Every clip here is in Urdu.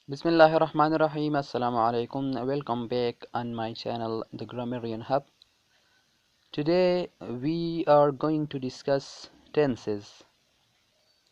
Bismillahirrahmanirrahim. Assalamu alaikum. Welcome back on my channel, The Grammarian Hub. Today we are going to discuss tenses.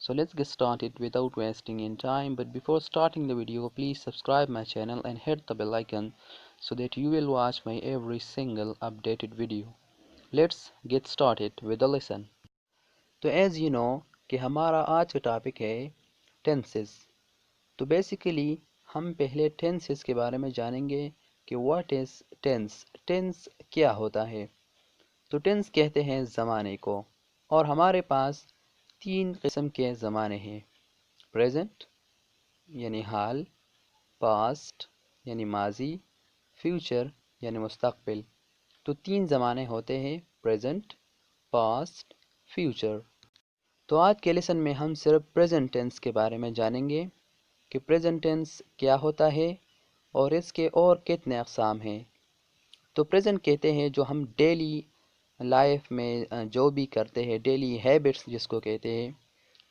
So let's get started without wasting any time. But before starting the video, please subscribe my channel and hit the bell icon so that you will watch my every single updated video. Let's get started with the lesson. تو ایز یو نو کہ ہمارا آج کا ٹاپک ہے ٹینسز. تو بیسیکلی ہم پہلے ٹینسز کے بارے میں جانیں گے کہ واٹ از ٹینس. ٹینس کیا ہوتا ہے؟ تو ٹینس کہتے ہیں زمانے کو، اور ہمارے پاس تین قسم کے زمانے ہیں: پریزنٹ یعنی حال، پاسٹ یعنی ماضی، فیوچر یعنی مستقبل. تو تین زمانے ہوتے ہیں: پریزنٹ، پاسٹ، فیوچر. تو آج کے لیسن میں ہم صرف پریزنٹ ٹینس کے بارے میں جانیں گے کہ پریزنٹ ٹینس کیا ہوتا ہے اور اس کے اور کتنے اقسام ہیں. تو پریزنٹ کہتے ہیں جو ہم ڈیلی لائف میں جو بھی کرتے ہیں، ڈیلی ہیبٹس جس کو کہتے ہیں،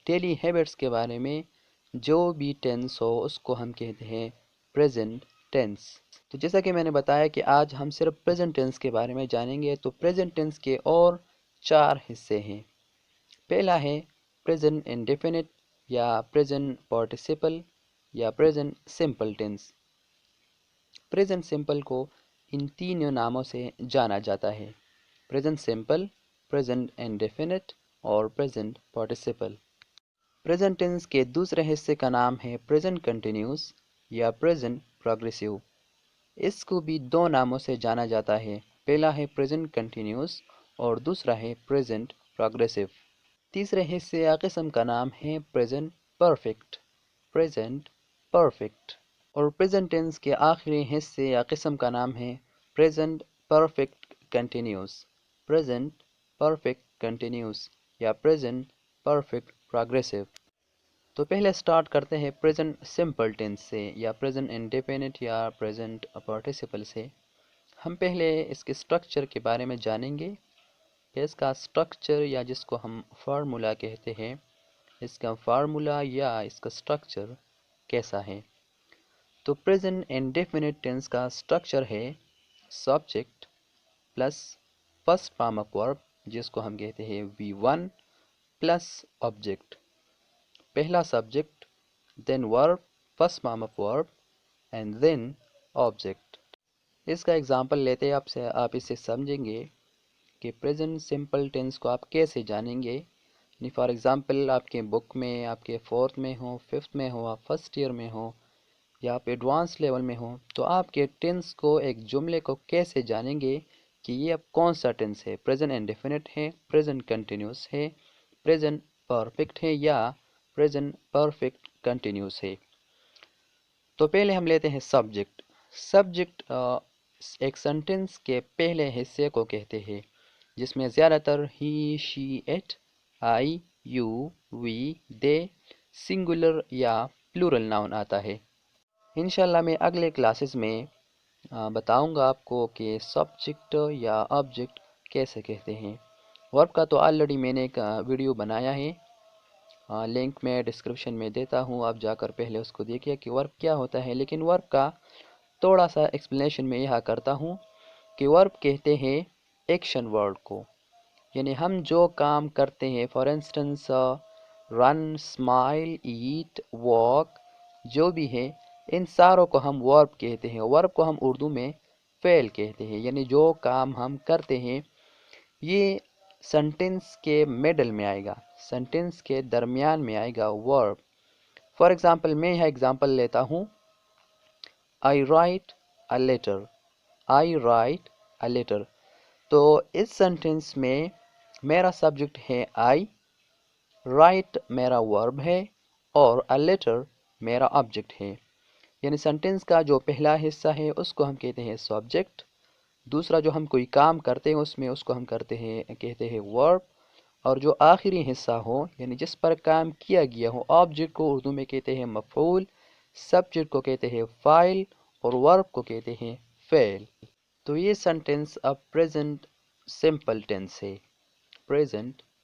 ڈیلی ہیبٹس کے بارے میں جو بھی ٹینس ہو اس کو ہم کہتے ہیں پریزنٹ ٹینس. تو جیسا کہ میں نے بتایا کہ آج ہم صرف پریزنٹ ٹینس کے بارے میں جانیں گے. تو پریزنٹ ٹینس کے اور چار حصے ہیں. پہلا ہے پریزنٹ انڈیفینٹ یا پریزنٹ پارٹیسپل یا present simple tense. Present simple کو ان تینوں ناموں سے جانا جاتا ہے: پریزنٹ سمپل، پریزنٹ انڈیفینٹ اور پریزنٹ پارٹیسپل. پریزنٹ ٹینس کے دوسرے حصے کا نام ہے پریزنٹ کنٹینیوس یا پریزنٹ پروگریسو. اس کو بھی دو ناموں سے جانا جاتا ہے: پہلا ہے پریزنٹ کنٹینیوس اور دوسرا ہے پریزنٹ پروگریسو. تیسرے حصے یا قسم کا نام ہے پریزنٹ پرفیکٹ. Present perfect. اور پریزنٹ ٹینس کے آخری حصے یا قسم کا نام ہے present perfect continuous. Present perfect continuous یا پریزنٹ پرفیکٹ پروگریسو. تو پہلے سٹارٹ کرتے ہیں پریزنٹ سمپل ٹینس سے یا پریزنٹ انڈیفینٹ یا پریزنٹ پارٹیسپل سے. ہم پہلے اس کے سٹرکچر کے بارے میں جانیں گے کہ اس کا سٹرکچر یا جس کو ہم فارمولا کہتے ہیں، اس کا فارمولا یا اس کا سٹرکچر کیسا ہے. تو پریزنٹ انڈیفینٹ ٹینس کا سٹرکچر ہے subject plus first form of verb جس کو ہم کہتے ہیں V1 پلس آبجیکٹ. پہلا subject, then verb, first form of verb and then object. اس کا ایگزامپل لیتے ہیں آپ اسے سمجھیں گے کہ پریزنٹ سمپل ٹینس کو آپ کیسے جانیں گے. یعنی فار ایگزامپل آپ کے بک میں، آپ کے فورتھ میں ہو، ففتھ میں ہو، آپ فرسٹ ایئر میں ہو یا آپ ایڈوانس لیول میں ہو، تو آپ کے ٹینس کو، ایک جملے کو کیسے جانیں گے کہ یہ اب کون سا ٹینس ہے؟ پریزنٹ انڈیفینٹ ہے، پریزنٹ کنٹینیوس ہے، پریزنٹ پرفیکٹ ہے یا پریزنٹ پرفیکٹ کنٹینیوس ہے. تو پہلے ہم لیتے ہیں سبجیکٹ. سبجیکٹ ایک سینٹنس کے پہلے حصے کو کہتے ہیں جس میں زیادہ تر he, she, it, I, you, we, they, singular یا پلورل ناؤن آتا ہے. انشاءاللہ میں اگلے کلاسز میں بتاؤں گا آپ کو کہ سبجیکٹ یا آبجیکٹ کیسے کہتے ہیں. ورب کا تو آلریڈی میں نے ایک ویڈیو بنایا ہے، لنک میں ڈسکرپشن میں دیتا ہوں، آپ جا کر پہلے اس کو دیکھیے کہ ورب کیا ہوتا ہے. لیکن ورب کا تھوڑا سا ایکسپلینیشن میں یہاں کرتا ہوں کہ ورب کہتے ہیں ایکشن ورڈ کو. یعنی ہم جو کام کرتے ہیں، for instance run, smile, eat, walk, جو بھی ہے ان ساروں کو ہم ورب کہتے ہیں. ورب کو ہم اردو میں فعل کہتے ہیں. یعنی جو کام ہم کرتے ہیں یہ سنٹنس کے میڈل میں آئے گا، سنٹنس کے درمیان میں آئے گا ورب. فار ایگزامپل میں یہاں ایگزامپل لیتا ہوں: I write a letter. I write a letter. تو اس سنٹنس میں میرا سبجیکٹ ہے I، write میرا ورب ہے اور a letter میرا آبجیکٹ ہے. یعنی سنٹنس کا جو پہلا حصہ ہے اس کو ہم کہتے ہیں سبجیکٹ. دوسرا جو ہم کوئی کام کرتے ہیں اس میں اس کو ہم کہتے ہیں ورب. اور جو آخری حصہ ہو یعنی جس پر کام کیا گیا ہو، آبجیکٹ کو اردو میں کہتے ہیں مفعول، سبجیکٹ کو کہتے ہیں فاعل اور ورب کو کہتے ہیں فعل. تو یہ سنٹنس اب پریزنٹ سمپل ٹینس ہے. پریزنٹ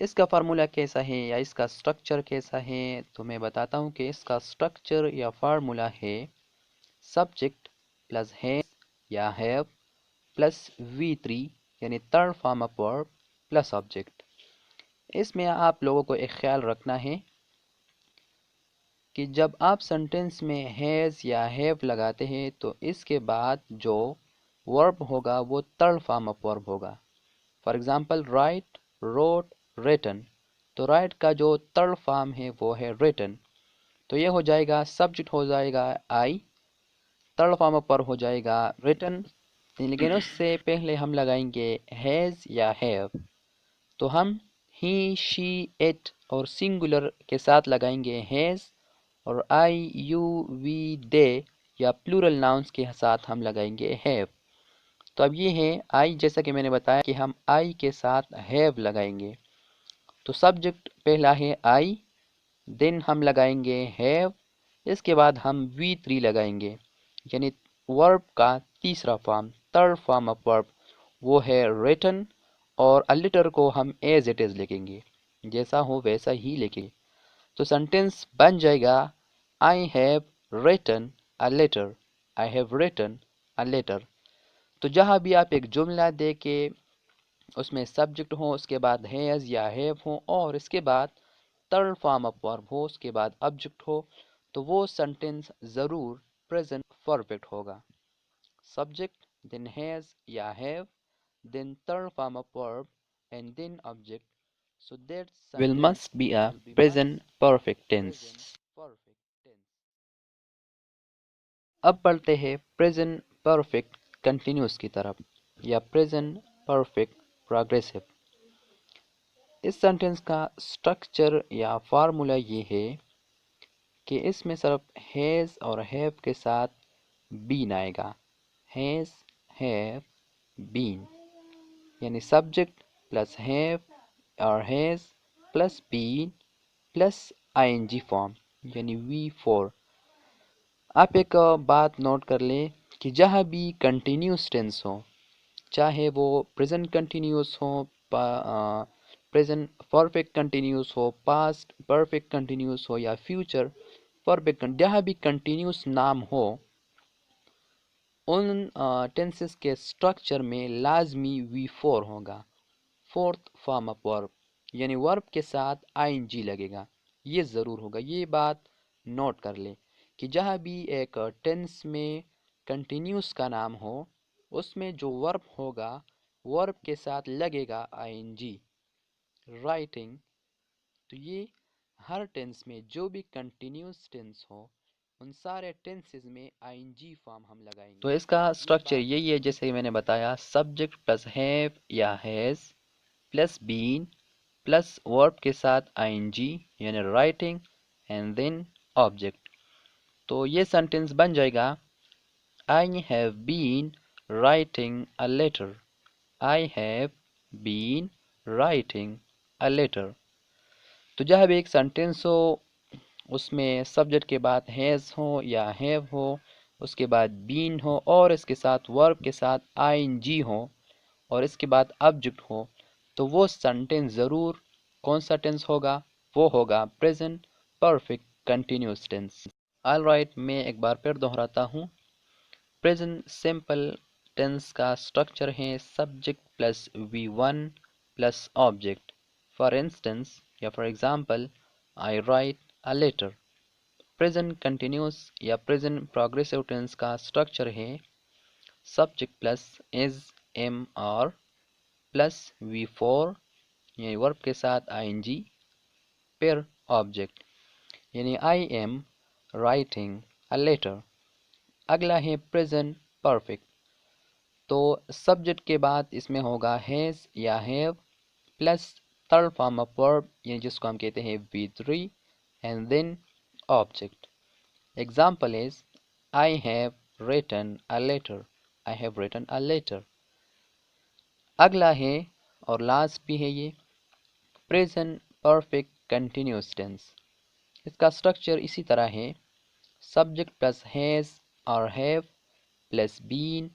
اس کا فارمولا کیسا ہے یا اس کا سٹرکچر کیسا ہے، تو میں بتاتا ہوں کہ اس کا سٹرکچر یا فارمولا ہے سبجیکٹ پلس ہے یا ہیو پلس V3 یعنی third form of verb plus object. اس میں آپ لوگوں کو ایک خیال رکھنا ہے کہ جب آپ سنٹینس میں ہیز یا ہیو لگاتے ہیں تو اس کے بعد جو ورب ہوگا وہ تھرڈ فارم آف ورب ہوگا۔ For example write, wrote, written, تو رائٹ کا جو تھرڈ فارم ہے وہ ہے ریٹن، تو یہ ہو جائے گا سبجیکٹ ہو جائے گا آئی، تھرڈ فارم پر ہو جائے گا ریٹن، لیکن اس سے پہلے ہم لگائیں گے ہیز یا ہیو، تو ہم ہی، شی، اٹ اور سنگولر کے ساتھ لگائیں گے ہیز، اور آئی، یو، وی، دے یا پلورل ناؤنس کے ساتھ ہم لگائیں گے ہیو۔ تو اب یہ ہے آئی، جیسا کہ میں نے بتایا کہ ہم آئی کے ساتھ ہیو لگائیں گے، تو سبجیکٹ پہلا ہے آئی، دین ہم لگائیں گے ہیو، اس کے بعد ہم V3 لگائیں گے، یعنی ورب کا تیسرا فارم، تھرڈ فارم آف ورب وہ ہے ریٹن، اور لیٹر کو ہم ایز اٹ از لکھیں گے، جیسا ہو ویسا ہی لکھیں گے، تو سنٹینس بن جائے گا I have written a letter، I have written a letter۔ تو جہاں بھی آپ ایک جملہ دے کے اس میں سبجیکٹ ہو، اس کے بعد ہیز یا ہیو ہو، اور اس کے بعد تھرڈ فارم آف ورب ہو، اس کے بعد آبجیکٹ ہو، تو وہ سنٹینس ضرور پریزنٹ پرفیکٹ ہوگا۔ سبجیکٹ، دین ہیز یا have, then third form of verb and then object, so that will must be a present perfect tense۔ اب پڑھتے ہیں present perfect continuous کی طرف یا present perfect progressive۔ اس سینٹینس کا سٹرکچر یا فارمولا یہ ہے کہ اس میں صرف ہیز اور ہیو کے ساتھ بین آئے گا، ہیز، ہیو، بین، یعنی سبجیکٹ پلس ہیو اور has plus been plus ING form یعنی V4۔ آپ ایک بات نوٹ کر لیں کہ جہاں بھی کنٹینیوس ٹینس ہو، چاہے وہ پریزنٹ کنٹینیوس ہو، پریزنٹ پرفیکٹ کنٹینیوس ہو، پاسٹ پرفیکٹ کنٹینیوس ہو یا فیوچر پرفیکٹ، جہاں بھی کنٹینیوس نام ہو، ان ٹینسز کے سٹرکچر میں لازمی V4 ہوگا، فورتھ فارم آف ورب، یعنی ورب کے ساتھ ING لگے گا، یہ ضرور ہوگا۔ یہ بات نوٹ کر لیں کہ جہاں بھی ایک ٹینس میں کنٹینیوس کا نام ہو، اس میں جو ورب ہوگا، ورب کے ساتھ لگے گا ING۔ رائٹنگ، تو یہ ہر ٹینس میں جو بھی کنٹینیوس ٹینس ہو، ان سارے ٹینسز میں ING فارم ہم لگائیں گے۔ تو اس کا سٹرکچر یہی ہے جیسے میں نے بتایا، سبجیکٹ پلس ہیو یا ہیز پلس بین پلس ورب کے ساتھ ING یعنی رائٹنگ اینڈ دین آبجیکٹ۔ تو یہ سینٹینس بن جائے گا I have been writing a letter، I have been writing a letter۔ تو جہاں بھی ایک سینٹینس ہو، اس میں سبجیکٹ کے بعد ہیز ہو یا ہیو ہو، اس کے بعد بین ہو، اور اس کے ساتھ ورب کے ساتھ ING ہو، اور اس کے بعد آبجیکٹ ہو، تو وہ سینٹینس ضرور کون سا ٹینس ہوگا؟ وہ ہوگا present perfect continuous tense. All right, میں ایک بار پھر دہراتا ہوں، پریزنٹ سمپل ٹینس کا سٹرکچر ہے subject plus V1 plus object. For instance یا for example, I write a letter۔ Present continuous یا پریزنٹ پروگریسو ٹینس کا سٹرکچر ہے subject plus is, am, are plus V4 یعنی ورب کے ساتھ ING پھر آبجیکٹ، یعنی I am writing a letter۔ اگلا ہے پریزنٹ پرفیکٹ، تو سبجیکٹ کے بعد اس میں ہوگا ہیز یا have plus third form of verb یعنی جس کو ہم کہتے ہیں V3 and then object. Example is I have written a letter، I have written a letter۔ اگلا ہے اور لاسٹ بھی ہے یہ پریزنٹ پرفیکٹ کنٹینیوس ٹینس۔ اس کا سٹرکچر اسی طرح ہے سبجیکٹ پلس ہیز اور have plus been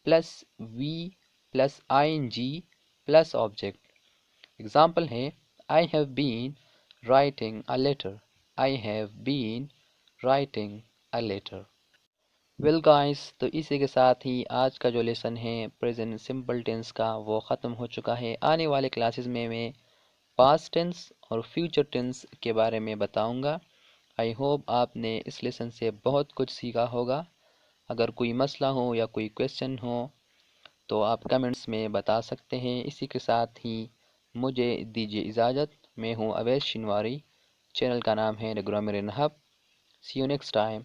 plus V plus ING plus object. Example ہے I have been writing a letter. I have been writing a letter. Well guys, تو اسی کے ساتھ ہی آج کا جو لیسن ہے پریزنٹ سمپل ٹینس کا وہ ختم ہو چکا ہے۔ آنے والے کلاسز میں پاسٹ ٹینس اور فیوچر ٹینس کے بارے میں بتاؤں گا۔ آئی ہوپ آپ نے اس لیسن سے بہت کچھ سیکھا ہوگا۔ اگر کوئی مسئلہ ہو یا کوئی کویسچن ہو تو آپ کمنٹس میں بتا سکتے ہیں۔ اسی کے ساتھ ہی مجھے دیجیے اجازت۔ میں ہوں اویس شنواری، چینل کا نام ہے the grammarian hub. See you next time.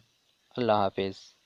اللہ حافظ۔